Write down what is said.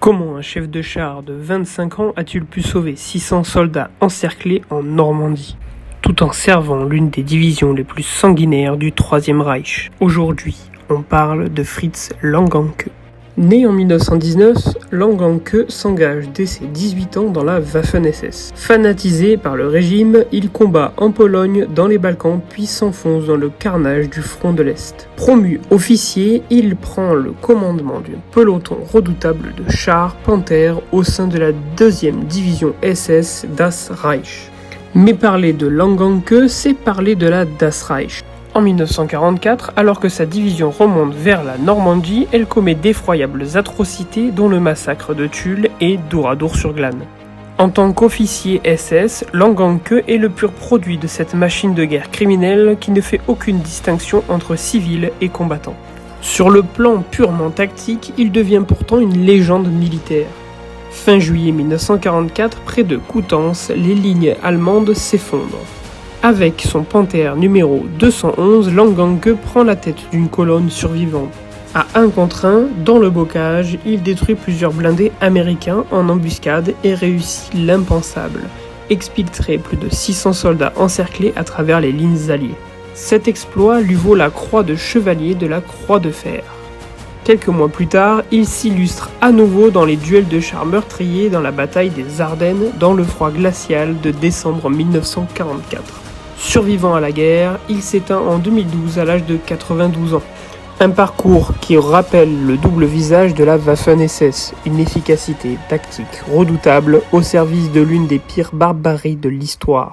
Comment un chef de char de 25 ans a-t-il pu sauver 600 soldats encerclés en Normandie, tout en servant l'une des divisions les plus sanguinaires du Troisième Reich? Aujourd'hui, on parle de Fritz Langanke. Né en 1919, Langanke s'engage dès ses 18 ans dans la Waffen-SS. Fanatisé par le régime, il combat en Pologne, dans les Balkans, puis s'enfonce dans le carnage du front de l'Est. Promu officier, il prend le commandement d'un peloton redoutable de chars Panther au sein de la 2e division SS Das Reich. Mais parler de Langanke, c'est parler de la Das Reich. En 1944, alors que sa division remonte vers la Normandie, elle commet d'effroyables atrocités dont le massacre de Tulle et d'Oradour-sur-Glane. En tant qu'officier SS, Langanke est le pur produit de cette machine de guerre criminelle qui ne fait aucune distinction entre civils et combattants. Sur le plan purement tactique, il devient pourtant une légende militaire. Fin juillet 1944, près de Coutances, les lignes allemandes s'effondrent. Avec son Panther numéro 211, Langanke prend la tête d'une colonne survivante. À 1 contre 1, dans le bocage, il détruit plusieurs blindés américains en embuscade et réussit l'impensable, exfiltrer plus de 600 soldats encerclés à travers les lignes alliées. Cet exploit lui vaut la croix de chevalier de la Croix de Fer. Quelques mois plus tard, il s'illustre à nouveau dans les duels de chars meurtriers dans la bataille des Ardennes dans le froid glacial de décembre 1944. Survivant à la guerre, il s'éteint en 2012 à l'âge de 92 ans. Un parcours qui rappelle le double visage de la Waffen-SS, une efficacité tactique redoutable au service de l'une des pires barbaries de l'histoire.